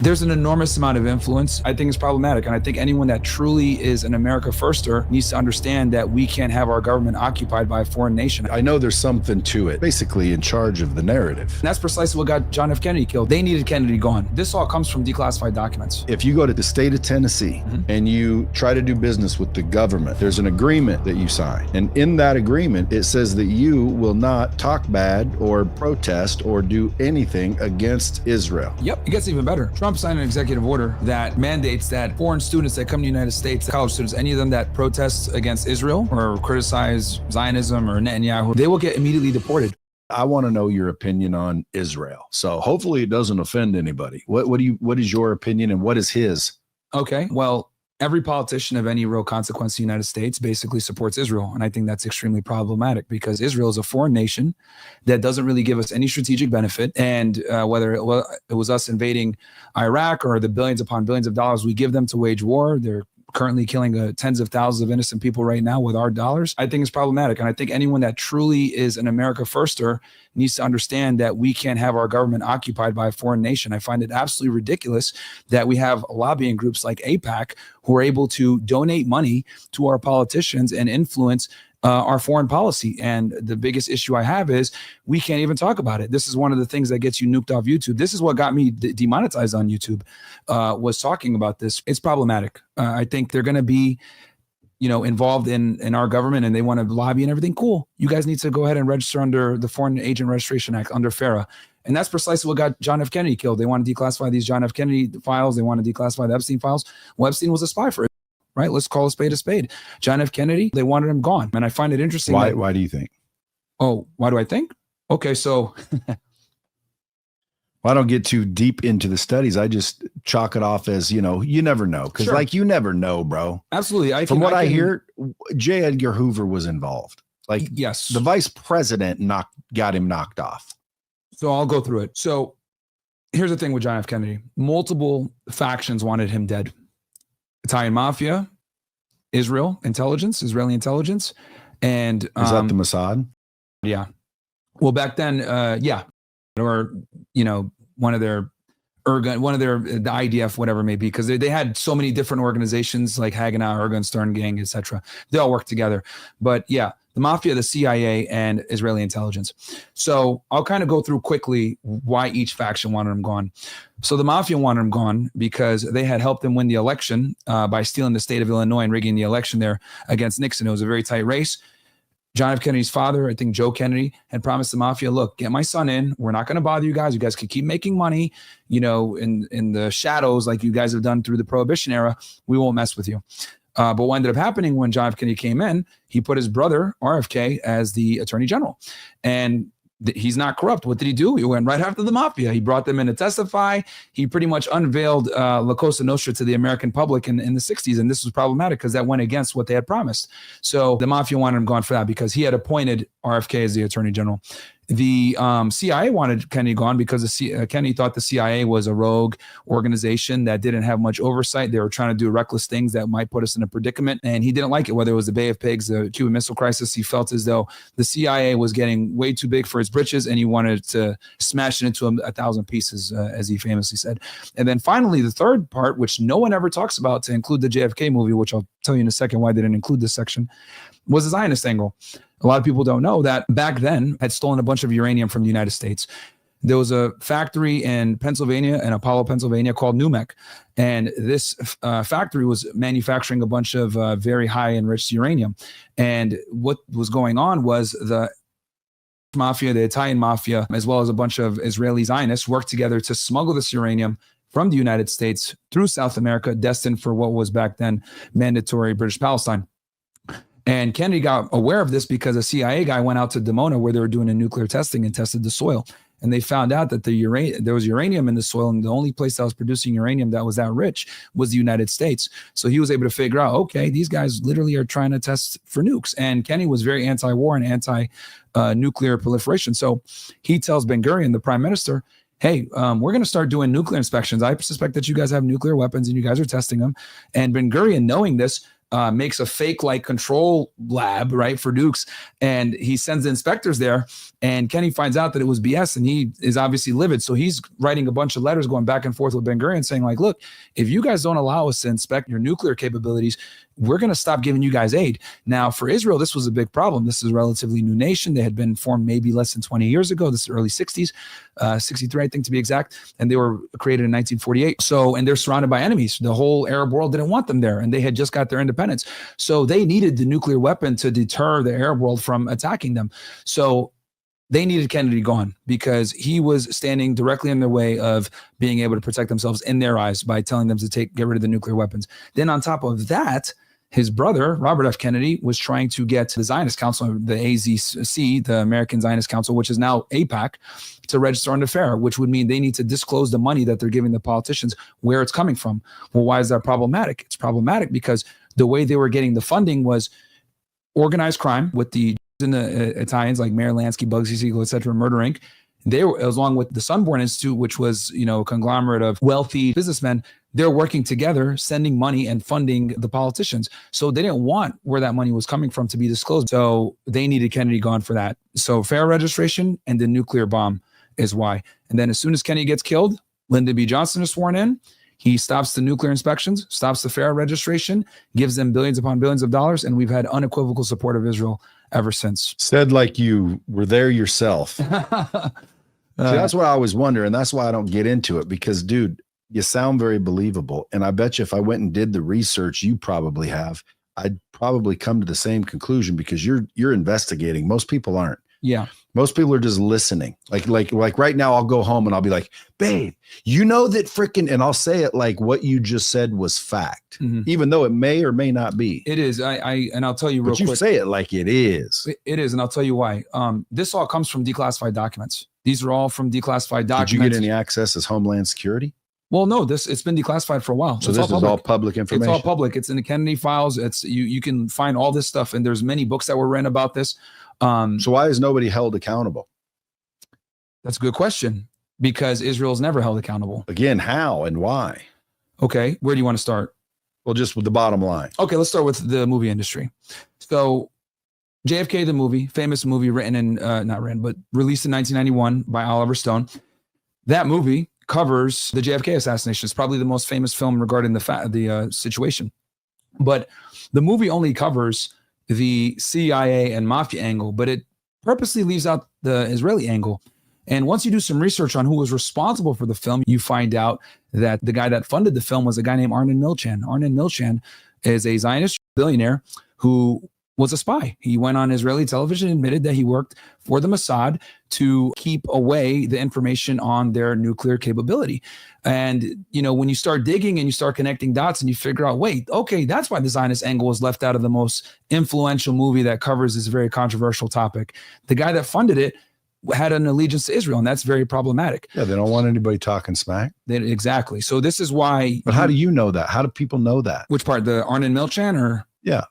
There's an enormous amount of influence. I think it's problematic. And I think anyone that truly is an America firster needs to understand that we can't have our government occupied by a foreign nation. I know there's something to it, basically in charge of the narrative. And that's precisely what got John F. Kennedy killed. They needed Kennedy gone. This all comes from declassified documents. If you go to the state of Tennessee and you try to do business with the government, there's an agreement that you sign. And in that agreement, it says that you will not talk bad or protest or do anything against Israel. Yep, it gets even better. Trump signed an executive order that mandates that foreign students that come to the United States, college students, any of them that protest against Israel or criticize Zionism or Netanyahu, they will get immediately deported. I want to know your opinion on Israel. So hopefully it doesn't offend anybody. What is your opinion and what is his? Okay, well, every politician of any real consequence in the United States basically supports Israel. And I think that's extremely problematic because Israel is a foreign nation that doesn't really give us any strategic benefit. And whether it was us invading Iraq or the billions upon billions of dollars we give them to wage war, they're currently killing tens of thousands of innocent people right now with our dollars. I think it's problematic. And I think anyone that truly is an America firster needs to understand that we can't have our government occupied by a foreign nation. I find it absolutely ridiculous that we have lobbying groups like AIPAC who are able to donate money to our politicians and influence our foreign policy. And the biggest issue I have is we can't even talk about it. This is one of the things that gets you nuked off YouTube. This is what got me demonetized on YouTube, was talking about this. It's problematic. I think they're going to be, involved in our government and they want to lobby and everything. Cool. You guys need to go ahead and register under the Foreign Agent Registration Act, under FARA. And that's precisely what got John F. Kennedy killed. They want to declassify these John F. Kennedy files. They want to declassify the Epstein files. Well, Epstein was a spy for it. Right? Let's call a spade a spade. John F. Kennedy, they wanted him gone. And I find it interesting. Why do you think? Oh, why do I think? Okay, so. Well, I don't get too deep into the studies. I just chalk it off as, you never know. Because you never know, bro. Absolutely. From what I hear, J. Edgar Hoover was involved. Yes. The vice president got him knocked off. So I'll go through it. So here's the thing with John F. Kennedy. Multiple factions wanted him dead. Italian mafia, Israeli intelligence, and is that the Mossad? Yeah. Well, back then, yeah, or one of their the IDF, whatever it may be, because they had so many different organizations like Haganah, Ergun, Stern Gang, etc. They all work together, but yeah. The mafia, the CIA, and Israeli intelligence. So I'll kind of go through quickly why each faction wanted him gone. So the mafia wanted him gone because they had helped him win the election by stealing the state of Illinois and rigging the election there against Nixon. It was a very tight race. John F. Kennedy's father, I think Joe Kennedy, had promised the mafia, look, get my son in. We're not going to bother you guys. You guys can keep making money, in the shadows like you guys have done through the Prohibition era. We won't mess with you. But what ended up happening when John F. Kennedy came in, he put his brother, RFK, as the attorney general. And he's not corrupt. What did he do? He went right after the mafia. He brought them in to testify. He pretty much unveiled La Cosa Nostra to the American public in the 60s. And this was problematic because that went against what they had promised. So the mafia wanted him gone for that because he had appointed RFK as the attorney general. The CIA wanted Kennedy gone because Kennedy thought the CIA was a rogue organization that didn't have much oversight. They were trying to do reckless things that might put us in a predicament. And he didn't like it, whether it was the Bay of Pigs, the Cuban Missile Crisis. He felt as though the CIA was getting way too big for his britches and he wanted to smash it into 1,000 pieces, as he famously said. And then finally, the third part, which no one ever talks about to include the JFK movie, which I'll tell you in a second why they didn't include this section, was the Zionist angle. A lot of people don't know that back then had stolen a bunch of uranium from the United States. There was a factory in Pennsylvania, in Apollo, Pennsylvania, called Nukes. And this factory was manufacturing a bunch of very high enriched uranium. And what was going on was the mafia, the Italian mafia, as well as a bunch of Israeli Zionists worked together to smuggle this uranium from the United States through South America, destined for what was back then mandatory British Palestine. And Kennedy got aware of this because a CIA guy went out to Dimona where they were doing a nuclear testing and tested the soil. And they found out that there was uranium in the soil, and the only place that was producing uranium that was that rich was the United States. So he was able to figure out, okay, these guys literally are trying to test for nukes. And Kennedy was very anti-war and anti-nuclear proliferation. So he tells Ben-Gurion, the prime minister, hey, we're going to start doing nuclear inspections. I suspect that you guys have nuclear weapons and you guys are testing them. And Ben-Gurion, knowing this, makes a fake like control lab, right, for nukes, and he sends the inspectors there, and Kenny finds out that it was BS, and he is obviously livid. So he's writing a bunch of letters going back and forth with Ben-Gurion saying like, look, if you guys don't allow us to inspect your nuclear capabilities, we're going to stop giving you guys aid. Now, for Israel, this was a big problem. This is a relatively new nation. They had been formed maybe less than 20 years ago. This is early 60s, 63, I think, to be exact. And they were created in 1948. So, and they're surrounded by enemies. The whole Arab world didn't want them there, and they had just got their independence. So they needed the nuclear weapon to deter the Arab world from attacking them. So they needed Kennedy gone because he was standing directly in their way of being able to protect themselves in their eyes by telling them to get rid of the nuclear weapons. Then on top of that, his brother, Robert F. Kennedy, was trying to get the Zionist Council, the AZC, the American Zionist Council, which is now AIPAC, to register under FARA, which would mean they need to disclose the money that they're giving the politicians, where it's coming from. Well, why is that problematic? It's problematic because the way they were getting the funding was organized crime with the Italians like Meyer Lansky, Bugsy Siegel, et cetera, Murder Inc. They were, along with the Sunborn Institute, which was, a conglomerate of wealthy businessmen, they're working together, sending money and funding the politicians. So they didn't want where that money was coming from to be disclosed. So they needed Kennedy gone for that. So FARA registration and the nuclear bomb is why. And then as soon as Kennedy gets killed, Lyndon B. Johnson is sworn in. He stops the nuclear inspections, stops the FARA registration, gives them billions upon billions of dollars. And we've had unequivocal support of Israel ever since. Said like you were there yourself. See, that's what I always wonder. And that's why I don't get into it because, dude, you sound very believable. And I bet you if I went and did the research you probably have, I'd probably come to the same conclusion because you're investigating. Most people aren't. Yeah. Most people are just listening. Like right now I'll go home and I'll be like, babe, you know that freaking, and I'll say it like what you just said was fact, even though it may or may not be. It is. And I'll tell you real quick. But you say it like it is. It is. And I'll tell you why. This all comes from declassified documents. These are all from declassified documents. Did you get any access as Homeland Security? Well, no, it's been declassified for a while. So this is all public information. It's all public. It's in the Kennedy files. It's you can find all this stuff. And there's many books that were written about this. So why is nobody held accountable? That's a good question because Israel's never held accountable. Again, how and why? Okay. Where do you want to start? Well, just with the bottom line. Okay. Let's start with the movie industry. So JFK, the movie, famous movie written in, not written, but released in 1991 by Oliver Stone. That movie covers the JFK assassination. It's probably the most famous film regarding the situation. But the movie only covers the CIA and mafia angle, but it purposely leaves out the Israeli angle. And once you do some research on who was responsible for the film, you find out that the guy that funded the film was a guy named Arnon Milchan. Arnon Milchan is a Zionist billionaire who was a spy. He went on Israeli television and admitted that he worked for the Mossad to keep away the information on their nuclear capability. And, when you start digging and you start connecting dots and you figure out, wait, okay, that's why the Zionist angle was left out of the most influential movie that covers this very controversial topic. The guy that funded it had an allegiance to Israel, and that's very problematic. Yeah, they don't want anybody talking smack. Exactly. So this is why. But how do you know that? How do people know that? Which part? The Arnon Milchan or? Yeah,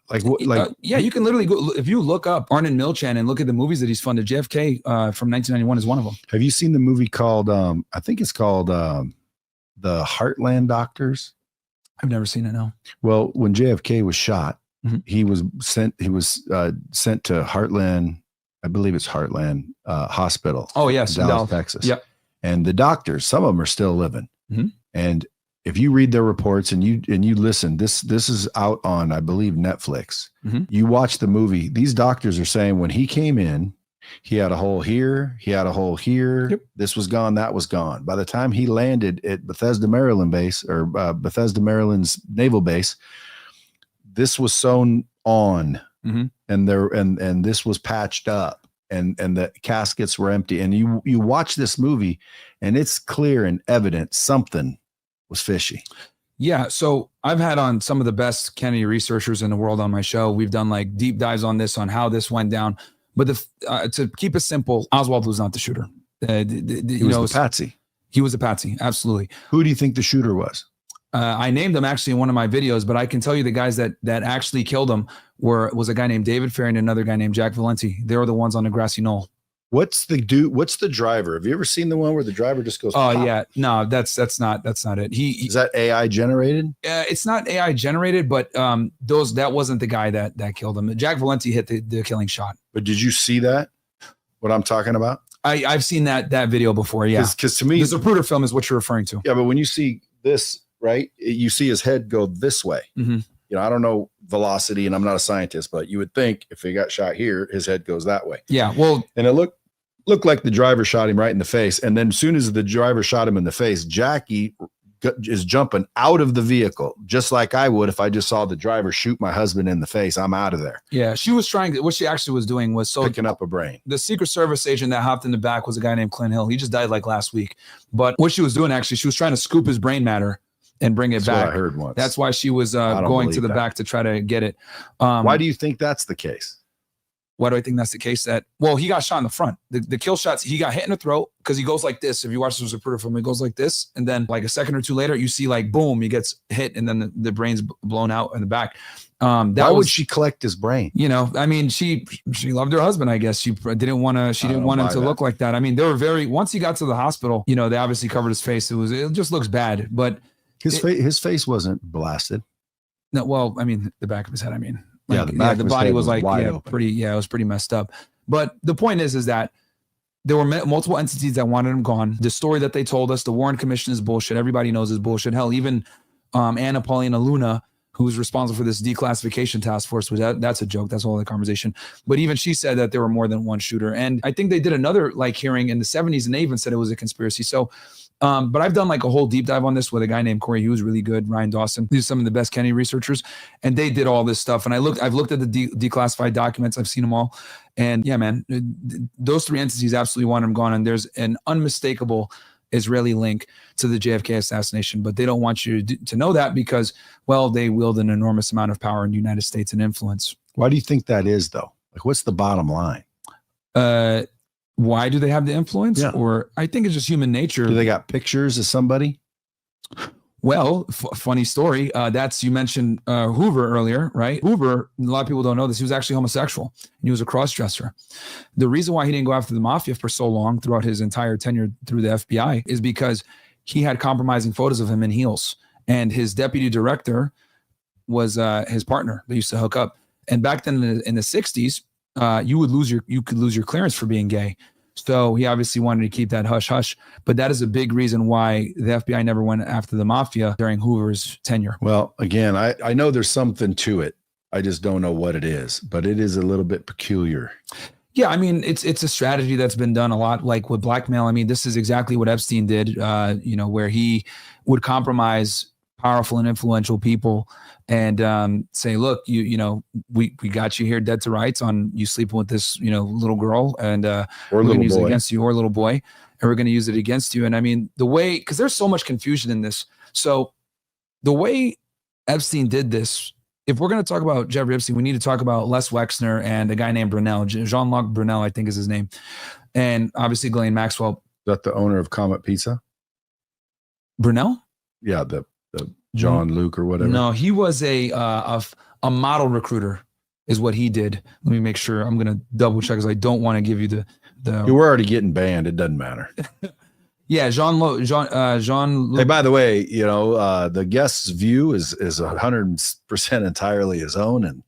you can literally go if you look up Arnon Milchan and look at the movies that he's funded. JFK from 1991 is one of them. Have you seen the movie called? I think it's called The Heartland Doctors. I've never seen it. No. Well, when JFK was shot, he was sent. He was sent to Heartland. I believe it's Heartland Hospital. Oh yes, Dallas, Texas. Yep. And the doctors, some of them are still living. And if you read their reports and you listen, this is out on, I believe, Netflix. You watch the movie. These doctors are saying when he came in, he had a hole here, he had a hole here. Yep. This was gone, that was gone. By the time he landed at Bethesda, Maryland base or Bethesda, Maryland's naval base, this was sewn on, and this was patched up, and the caskets were empty. And you watch this movie, and it's clear and evident something was fishy. Yeah. So I've had on some of the best Kennedy researchers in the world on my show. We've done like deep dives on this, on how this went down. But to keep it simple, Oswald was not the shooter. He was the patsy. He was a patsy. Absolutely. Who do you think the shooter was? I named them actually in one of my videos, but I can tell you the guys that actually killed him was a guy named David Ferry and another guy named Jack Valenti. They were the ones on the grassy knoll. What's the driver? Have you ever seen the one where the driver just goes? Oh pop? yeah, no, that's not it. Is that AI generated? It's not AI generated, but that wasn't the guy that killed him. Jack Valenti hit the killing shot. But did you see that? What I'm talking about? I've seen that video before. Yeah, because to me, the Zapruder film is what you're referring to. Yeah, but when you see this, right, you see his head go this way. Mm-hmm. You know, I don't know velocity, and I'm not a scientist, but you would think if he got shot here, his head goes that way. Yeah, well, and it looked like the driver shot him right in the face, and then as soon as the driver shot him in the face, Jackie is jumping out of the vehicle, just like I would if I just saw the driver shoot my husband in the face. I'm out of there. Yeah, she was what she actually was doing was picking up a brain. The Secret Service agent that hopped in the back was a guy named Clint Hill. He just died like last week. But what she was doing, actually, she was trying to scoop his brain matter and bring it back. What I heard once. That's why she was going to the back to try to get it. Why do you think that's the case? Why do I think that's the case? He got shot in the front. The kill shots, he got hit in the throat because he goes like this. If you watch the Zapruder film, he goes like this. And then like a second or two later, you see like, boom, he gets hit and then the brain's blown out in the back. Why would she collect his brain? You know, I mean, she loved her husband, I guess. She didn't want him to look like that. I mean, they were once he got to the hospital, you know, they obviously covered his face. It just looks bad, but his face wasn't blasted. No, well, I mean, the back of his head, I mean. The body was like open. It was pretty messed up. But the point is that there were multiple entities that wanted him gone. The story that they told us, the Warren Commission is bullshit. Everybody knows is bullshit. Hell, even Anna Paulina Luna, who's responsible for this declassification task force, that's a joke. That's all the conversation. But even she said that there were more than one shooter. And I think they did another hearing in the 70s, and they even said it was a conspiracy. So but I've done a whole deep dive on this with a guy named Corey Hughes, really good, Ryan Dawson. These are some of the best Kennedy researchers, and they did all this stuff. And I've looked at the declassified documents. I've seen them all. And yeah, man, those three entities absolutely want him gone. And there's an unmistakable Israeli link to the JFK assassination, but they don't want you to know that because, well, they wield an enormous amount of power in the United States and influence. Why do you think that is, though? What's the bottom line? Why do they have the influence? Yeah. Or I think it's just human nature. Do they got pictures of somebody? Well, funny story. You mentioned Hoover earlier, right? Hoover, a lot of people don't know this. He was actually homosexual. And he was a cross-dresser. The reason why he didn't go after the mafia for so long throughout his entire tenure through the FBI is because he had compromising photos of him in heels. And his deputy director was his partner. They used to hook up. And back then in the 60s, you could lose your clearance for being gay. So he obviously wanted to keep that hush hush, but that is a big reason why the FBI never went after the mafia during Hoover's tenure. Well, again, I know there's something to it. I just don't know what it is, but it is a little bit peculiar. Yeah, I mean, it's a strategy that's been done a lot, like with blackmail. I mean, this is exactly what Epstein did, where he would compromise powerful and influential people and say, look, we got you here dead to rights on you sleeping with this, little girl, and we're going to use it against you, or little boy, and we're going to use it against you. And I mean, because there's so much confusion in this. So the way Epstein did this, if we're going to talk about Jeffrey Epstein, we need to talk about Les Wexner and a guy named Brunel, Jean-Luc Brunel, I think is his name. And obviously Ghislaine Maxwell. Is that the owner of Comet Pizza? Brunel? Yeah, the John Luke or whatever. No, he was a model recruiter is what he did. Let me make sure. I'm going to double check because I don't want to give you the. You were already getting banned. It doesn't matter. Yeah, Jean. Hey, by the way, the guest's view is 100% entirely his own, and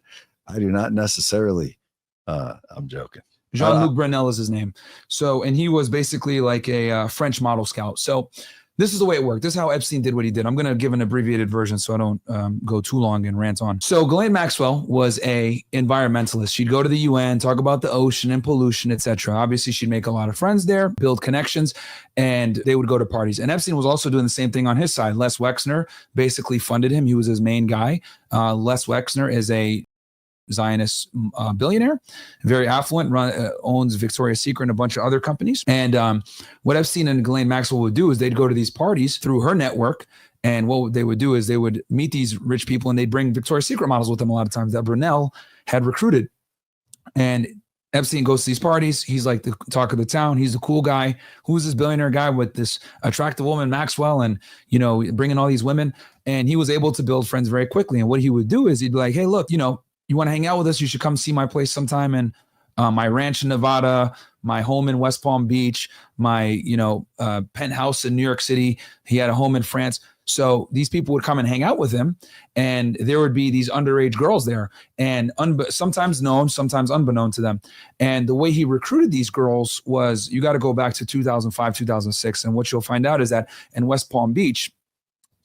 I do not necessarily. I'm joking. Jean-Luc Brunel is his name. So, and he was basically like a French model scout. So, this is the way it worked. This is how Epstein did what he did. I'm going to give an abbreviated version so I don't go too long and rant on. So Ghislaine Maxwell was a environmentalist. She'd go to the UN, talk about the ocean and pollution, etc. Obviously, she'd make a lot of friends there, build connections, and they would go to parties. And Epstein was also doing the same thing on his side. Les Wexner basically funded him. He was his main guy. Les Wexner is a Zionist billionaire, very affluent, owns Victoria's Secret and a bunch of other companies. And what Epstein and Ghislaine Maxwell would do is they'd go to these parties through her network. And what they would do is they would meet these rich people and they'd bring Victoria's Secret models with them a lot of times that Brunel had recruited. And Epstein goes to these parties. He's like the talk of the town. He's the cool guy. Who's this billionaire guy with this attractive woman, Maxwell, and, bringing all these women. And he was able to build friends very quickly. And what he would do is he'd be like, hey, look, you want to hang out with us? You should come see my place sometime. And my ranch in Nevada, my home in West Palm Beach, my, penthouse in New York City. He had a home in France. So these people would come and hang out with him, and there would be these underage girls there, and sometimes known, sometimes unbeknown to them. And the way he recruited these girls was, you got to go back to 2005, 2006. And what you'll find out is that in West Palm Beach,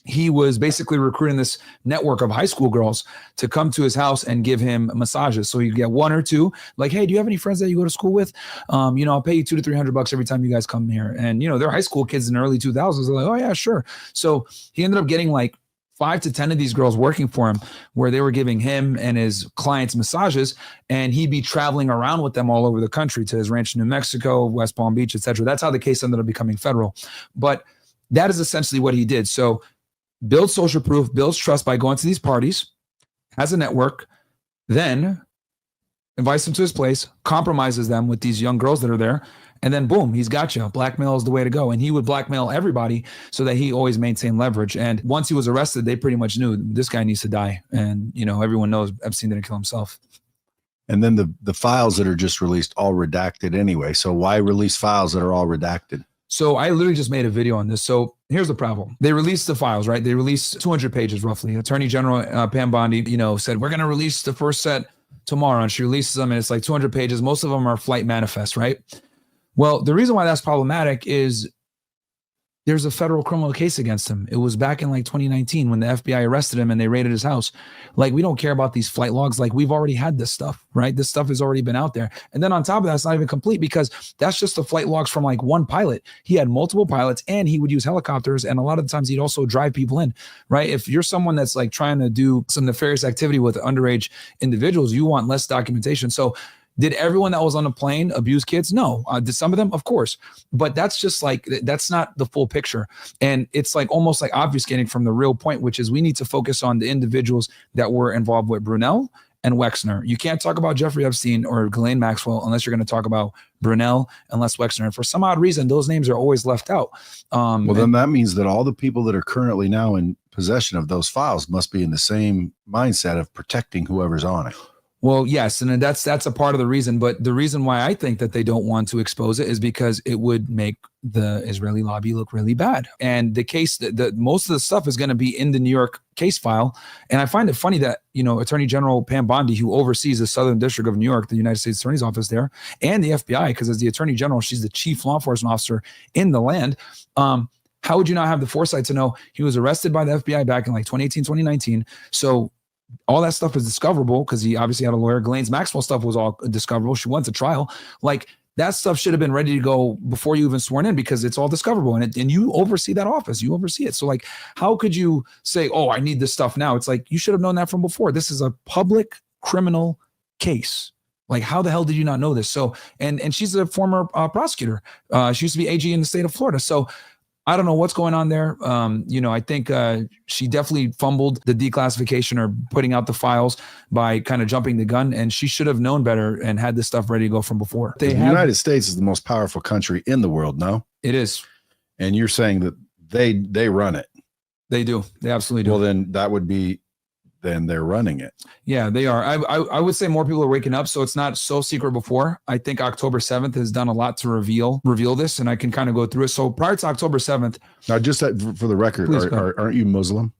he was basically recruiting this network of high school girls to come to his house and give him massages. So you get one or two, like, hey, do you have any friends that you go to school with? I'll pay you $200 to $300 every time you guys come here. And, they're high school kids in the early 2000s. They're like, oh yeah, sure. So he ended up getting like 5 to 10 of these girls working for him, where they were giving him and his clients massages, and he'd be traveling around with them all over the country to his ranch in New Mexico, West Palm Beach, etc. That's how the case ended up becoming federal. But that is essentially what he did. So builds social proof, builds trust by going to these parties, has a network, then invites them to his place, compromises them with these young girls that are there, and then boom, he's got you. Blackmail is the way to go. And he would blackmail everybody so that he always maintained leverage. And once he was arrested, they pretty much knew this guy needs to die. And, everyone knows Epstein didn't kill himself. And then the files that are just released, all redacted anyway. So why release files that are all redacted? So I literally just made a video on this. So here's the problem. They released the files, right? They released 200 pages roughly. Attorney General Pam Bondi, said, we're going to release the first set tomorrow. And she releases them, and it's like 200 pages. Most of them are flight manifests, right? Well, the reason why that's problematic is there's a federal criminal case against him. It was back in like 2019 when the FBI arrested him and they raided his house. Like, we don't care about these flight logs. Like, we've already had this stuff, right? This stuff has already been out there. And then on top of that, it's not even complete, because that's just the flight logs from like one pilot. He had multiple pilots, and he would use helicopters. And a lot of the times he'd also drive people in, right? If you're someone that's like trying to do some nefarious activity with underage individuals, you want less documentation. So did everyone that was on the plane abuse kids? No. Did some of them? Of course. But that's just like, that's not the full picture. And it's like almost like obfuscating from the real point, which is we need to focus on the individuals that were involved with Brunel and Wexner. You can't talk about Jeffrey Epstein or Ghislaine Maxwell unless you're going to talk about Brunel and Les Wexner. And for some odd reason, those names are always left out. Then that means that all the people that are currently now in possession of those files must be in the same mindset of protecting whoever's on it. Well, yes, and that's a part of the reason. But the reason why I think that they don't want to expose it is because it would make the Israeli lobby look really bad. And the case, the most of the stuff is going to be in the New York case file. And I find it funny that, Attorney General Pam Bondi, who oversees the Southern District of New York, the United States Attorney's Office there, and the FBI, because as the Attorney General, she's the chief law enforcement officer in the land. How would you not have the foresight to know he was arrested by the FBI back in like 2018, 2019? So all that stuff is discoverable because he obviously had a lawyer. Ghislaine Maxwell stuff was all discoverable. She went to trial. Like, that stuff should have been ready to go before you even sworn in, because it's all discoverable. And you oversee that office. You oversee it. So like, how could you say, oh, I need this stuff now? It's like, you should have known that from before. This is a public criminal case. Like, how the hell did you not know this? So, and she's a former prosecutor. She used to be AG in the state of Florida. So I don't know what's going on there. I think she definitely fumbled the declassification or putting out the files by kind of jumping the gun, and she should have known better and had this stuff ready to go from before. The United States is the most powerful country in the world, no? It is. And you're saying that they run it. They do. They absolutely do. Well, then that would be, then they're running it. Yeah, they are. I would say more people are waking up, so it's not so secret before. I think October 7th has done a lot to reveal this, and I can kind of go through it. So prior to October 7th. Now, just for the record, aren't you Muslim?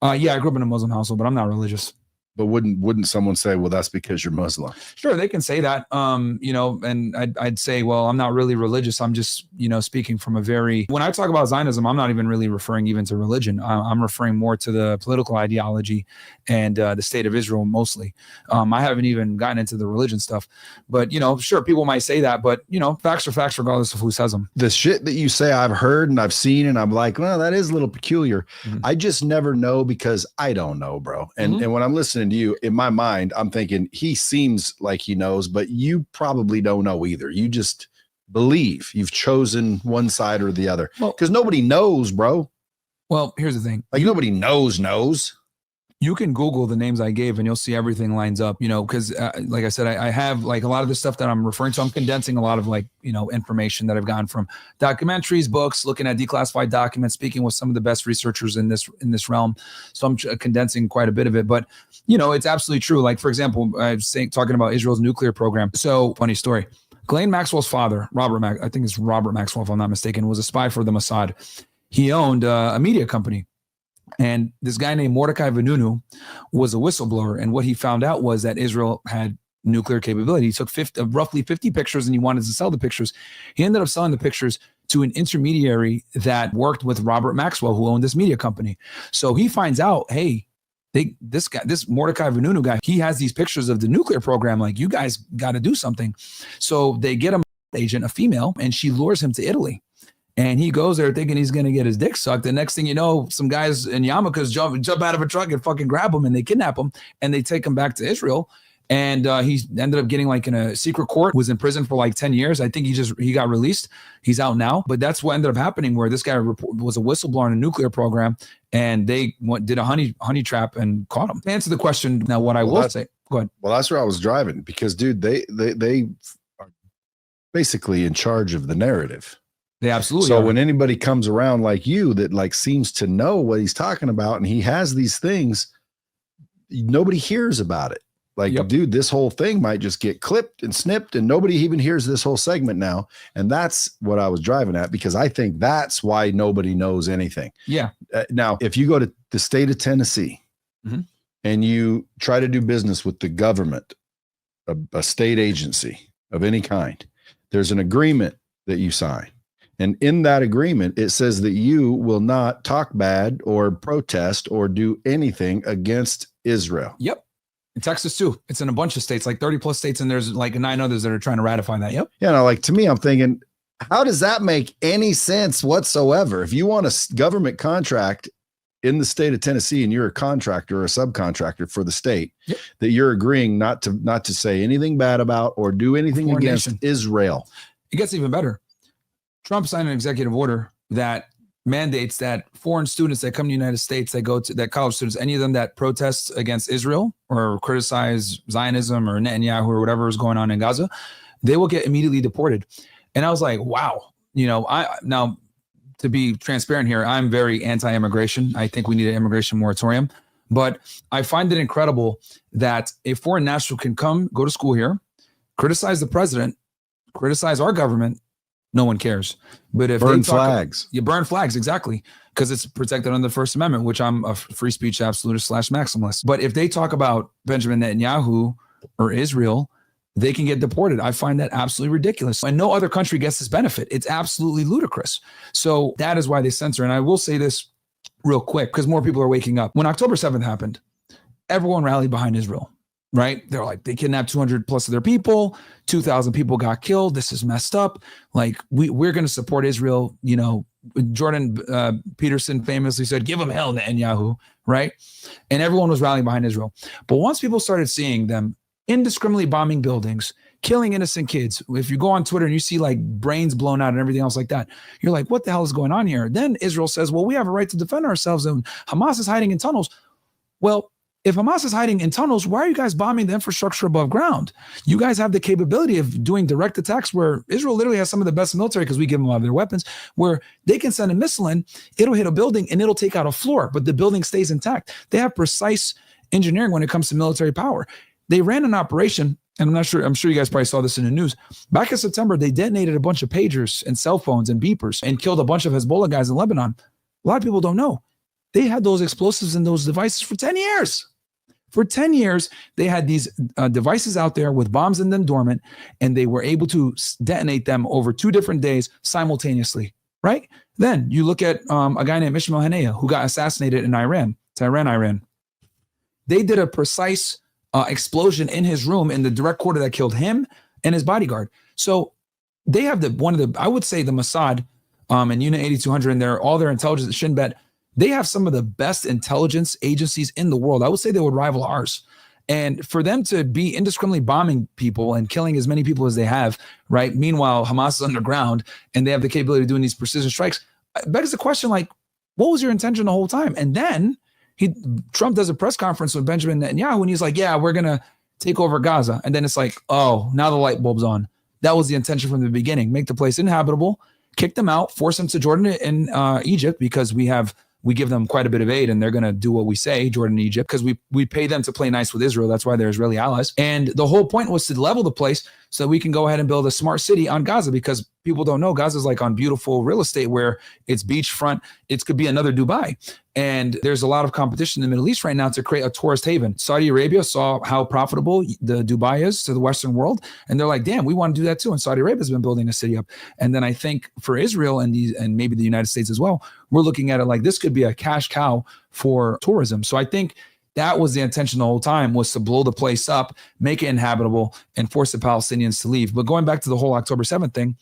Yeah, I grew up in a Muslim household, but I'm not religious. But wouldn't someone say, well, that's because you're Muslim? Sure, they can say that. And I'd say, well, I'm not really religious. I'm just, speaking from when I talk about Zionism, I'm not even really referring even to religion. I'm referring more to the political ideology and the state of Israel mostly. I haven't even gotten into the religion stuff. But, sure, people might say that, but, facts are facts regardless of who says them. The shit that you say I've heard and I've seen, and I'm like, well, that is a little peculiar. Mm-hmm. I just never know because I don't know, bro. And when I'm listening to you, in my mind, I'm thinking he seems like he knows, but you probably don't know either. You just believe you've chosen one side or the other, because nobody knows, bro. Well, here's the thing. Like, nobody knows. You can Google the names I gave and you'll see everything lines up, you know, because like I said, I have like a lot of the stuff that I'm referring to. I'm condensing a lot of like, you know, information that I've gotten from documentaries, books, looking at declassified documents, speaking with some of the best researchers in this realm. So I'm condensing quite a bit of it. But, you know, it's absolutely true. Like, for example, I was talking about Israel's nuclear program. So funny story. Ghislaine Maxwell's father, I think it's Robert Maxwell, if I'm not mistaken, was a spy for the Mossad. He owned a media company. And this guy named Mordecai Vanunu was a whistleblower. And what he found out was that Israel had nuclear capability. He took roughly 50 pictures and he wanted to sell the pictures. He ended up selling the pictures to an intermediary that worked with Robert Maxwell, who owned this media company. So he finds out, hey, this Mordecai Vanunu guy, he has these pictures of the nuclear program. Like, you guys got to do something. So they get a agent, a female, and she lures him to Italy. And he goes there thinking he's going to get his dick sucked. The next thing you know, some guys in yarmulkes jump out of a truck and fucking grab him, and they kidnap him and they take him back to Israel. And he ended up getting like in a secret court, was in prison for like 10 years. I think he got released. He's out now. But that's what ended up happening, where this guy was a whistleblower in a nuclear program, and they did a honey trap and caught him. To answer the question, now what I will say, go ahead. Well, that's where I was driving, because dude, they are basically in charge of the narrative. They absolutely so are. When anybody comes around like you that like seems to know what he's talking about, and he has these things, nobody hears about it. Like, dude, this whole thing might just get clipped and snipped and nobody even hears this whole segment now. And that's what I was driving at, because I think that's why nobody knows anything. Yeah. Now, if you go to the state of Tennessee and you try to do business with the government, a state agency of any kind, there's an agreement that you sign. And in that agreement, it says that you will not talk bad or protest or do anything against Israel. Yep. In Texas too. It's in a bunch of states, like 30 plus states. And there's like 9 others that are trying to ratify that. Yep. Yeah. No, like, to me, I'm thinking, how does that make any sense whatsoever? If you want a government contract in the state of Tennessee and you're a contractor or a subcontractor for the state, that you're agreeing not to say anything bad about or do anything against Israel. It gets even better. Trump signed an executive order that mandates that foreign students that come to the United States, that college students, any of them that protest against Israel or criticize Zionism or Netanyahu or whatever is going on in Gaza, they will get immediately deported. And I was like, wow, you know, now to be transparent here, I'm very anti-immigration. I think we need an immigration moratorium, but I find it incredible that a foreign national can come, go to school here, criticize the president, criticize our government. No one cares. But if burn flags, you burn flags, exactly, because it's protected under the First Amendment, which I'm a free speech absolutist / maximalist. But if they talk about Benjamin Netanyahu or Israel, they can get deported. I find that absolutely ridiculous. And no other country gets this benefit. It's absolutely ludicrous. So that is why they censor. And I will say this real quick, because more people are waking up. When October 7th happened, everyone rallied behind Israel. Right? They're like, they kidnapped 200 plus of their people. 2,000 people got killed. This is messed up. Like, we're going to support Israel. You know, Jordan Peterson famously said, give them hell, Netanyahu. Right? And everyone was rallying behind Israel. But once people started seeing them indiscriminately bombing buildings, killing innocent kids, if you go on Twitter and you see like brains blown out and everything else like that, you're like, what the hell is going on here? Then Israel says, well, we have a right to defend ourselves and Hamas is hiding in tunnels. Well, if Hamas is hiding in tunnels, why are you guys bombing the infrastructure above ground? You guys have the capability of doing direct attacks, where Israel literally has some of the best military, because we give them all of their weapons, where they can send a missile in, it'll hit a building and it'll take out a floor, but the building stays intact. They have precise engineering when it comes to military power. They ran an operation, and I'm sure you guys probably saw this in the news. Back in September, they detonated a bunch of pagers and cell phones and beepers and killed a bunch of Hezbollah guys in Lebanon. A lot of people don't know. They had those explosives and those devices for 10 years. For 10 years, they had these devices out there with bombs in them dormant, and they were able to detonate them over 2 different days simultaneously, right? Then you look at a guy named Ismail Haniyeh, who got assassinated in Iran. They did a precise explosion in his room in the direct quarter that killed him and his bodyguard. So they have I would say the Mossad and Unit 8200 and all their intelligence, Shin Bet, they have some of the best intelligence agencies in the world. I would say they would rival ours. And for them to be indiscriminately bombing people and killing as many people as they have, right? Meanwhile, Hamas is underground and they have the capability of doing these precision strikes. Begs the question, like, what was your intention the whole time? And then Trump does a press conference with Benjamin Netanyahu and he's like, yeah, we're going to take over Gaza. And then it's like, oh, now the light bulb's on. That was the intention from the beginning. Make the place inhabitable, kick them out, force them to Jordan and Egypt, because we give them quite a bit of aid and they're going to do what we say, Jordan and Egypt, because we pay them to play nice with Israel. That's why they're Israeli allies. And the whole point was to level the place so that we can go ahead and build a smart city on Gaza, because people don't know Gaza is like on beautiful real estate where it's beachfront. It could be another Dubai. And there's a lot of competition in the Middle East right now to create a tourist haven. Saudi Arabia saw how profitable the Dubai is to the Western world. And they're like, damn, we want to do that too. And Saudi Arabia has been building a city up. And then I think for Israel and maybe the United States as well, we're looking at it like this could be a cash cow for tourism. So I think that was the intention the whole time, was to blow the place up, make it inhabitable, and force the Palestinians to leave. But going back to the whole October 7th thing,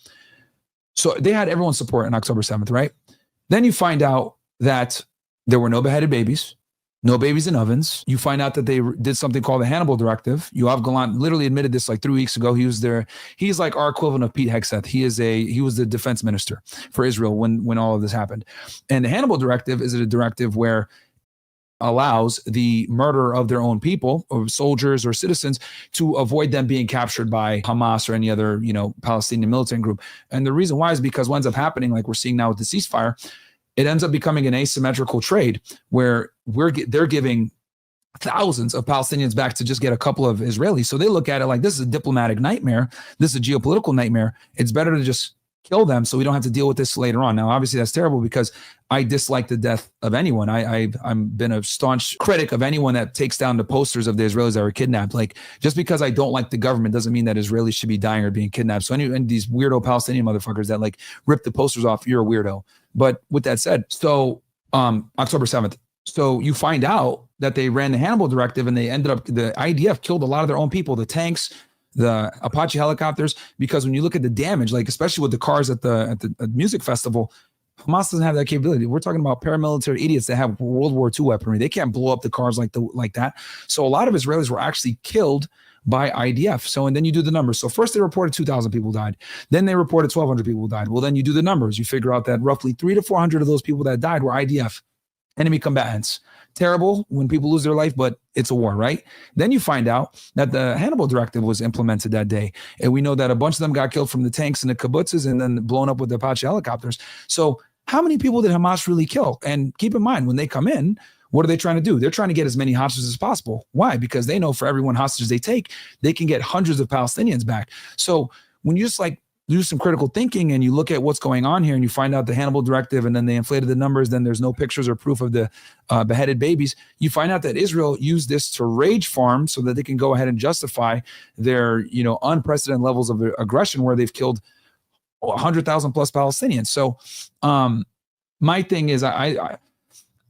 so they had everyone's support on October 7th, right? Then you find out that there were no beheaded babies, no babies in ovens. You find out that they did something called the Hannibal directive. Yoav Gallant literally admitted this like 3 weeks ago. He's like our equivalent of Pete Hegseth. He was the defense minister for Israel when all of this happened. And the Hannibal directive is a directive where allows the murder of their own people, or soldiers or citizens, to avoid them being captured by Hamas or any other, Palestinian militant group. And the reason why is because what ends up happening, like we're seeing now with the ceasefire, it ends up becoming an asymmetrical trade where they're giving thousands of Palestinians back to just get a couple of Israelis. So they look at it like, this is a diplomatic nightmare. This is a geopolitical nightmare. It's better to just kill them so we don't have to deal with this later on. Now, obviously, that's terrible because I dislike the death of anyone. I've been a staunch critic of anyone that takes down the posters of the Israelis that were kidnapped. Like, just because I don't like the government doesn't mean that Israelis should be dying or being kidnapped. So and these weirdo Palestinian motherfuckers that like rip the posters off, you're a weirdo. But with that said, so October 7th, so you find out that they ran the Hannibal directive and they ended up, the IDF killed a lot of their own people, the tanks, the Apache helicopters, because when you look at the damage, like especially with the cars at the music festival, Hamas doesn't have that capability. We're talking about paramilitary idiots that have World War II weaponry. They can't blow up the cars like that. So a lot of Israelis were actually killed by IDF. So, and then you do the numbers. So first they reported 2,000 people died. Then they reported 1,200 people died. Well, then you do the numbers. You figure out that roughly 300 to 400 of those people that died were IDF, enemy combatants. Terrible when people lose their life, but it's a war, right? Then you find out that the Hannibal directive was implemented that day. And we know that a bunch of them got killed from the tanks and the kibbutzes and then blown up with the Apache helicopters. So how many people did Hamas really kill? And keep in mind, when they come in, what are they trying to do? They're trying to get as many hostages as possible. Why? Because they know for every one hostage they take, they can get hundreds of Palestinians back. So when you just like do some critical thinking and you look at what's going on here and you find out the Hannibal directive and then they inflated the numbers, then there's no pictures or proof of the beheaded babies, you find out that Israel used this to rage farm so that they can go ahead and justify their, unprecedented levels of aggression where they've killed 100,000 plus Palestinians. So my thing is I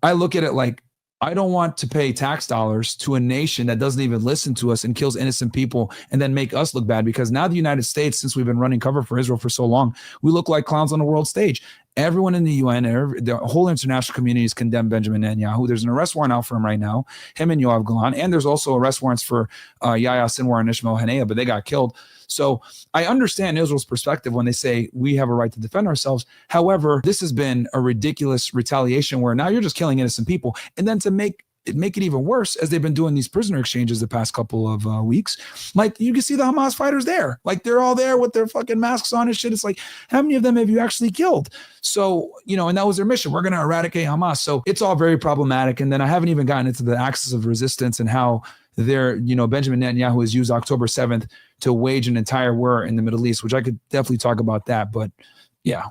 look at it like, I don't want to pay tax dollars to a nation that doesn't even listen to us and kills innocent people and then make us look bad, because now the United States, since we've been running cover for Israel for so long, we look like clowns on the world stage. Everyone in the UN, the whole international community has condemned Benjamin Netanyahu. There's an arrest warrant out for him right now, him and Yoav Gallant, and there's also arrest warrants for Yahya Sinwar and Ishmael Haniyeh, but they got killed. So I understand Israel's perspective when they say we have a right to defend ourselves. However, this has been a ridiculous retaliation where now you're just killing innocent people. And then to make it even worse, as they've been doing these prisoner exchanges the past couple of weeks, like you can see the Hamas fighters there, like they're all there with their fucking masks on and shit. It's like, how many of them have you actually killed? So, and that was their mission. We're going to eradicate Hamas. So it's all very problematic. And then I haven't even gotten into the axis of resistance and how Benjamin Netanyahu has used October 7th to wage an entire war in the Middle East, which I could definitely talk about that. But yeah.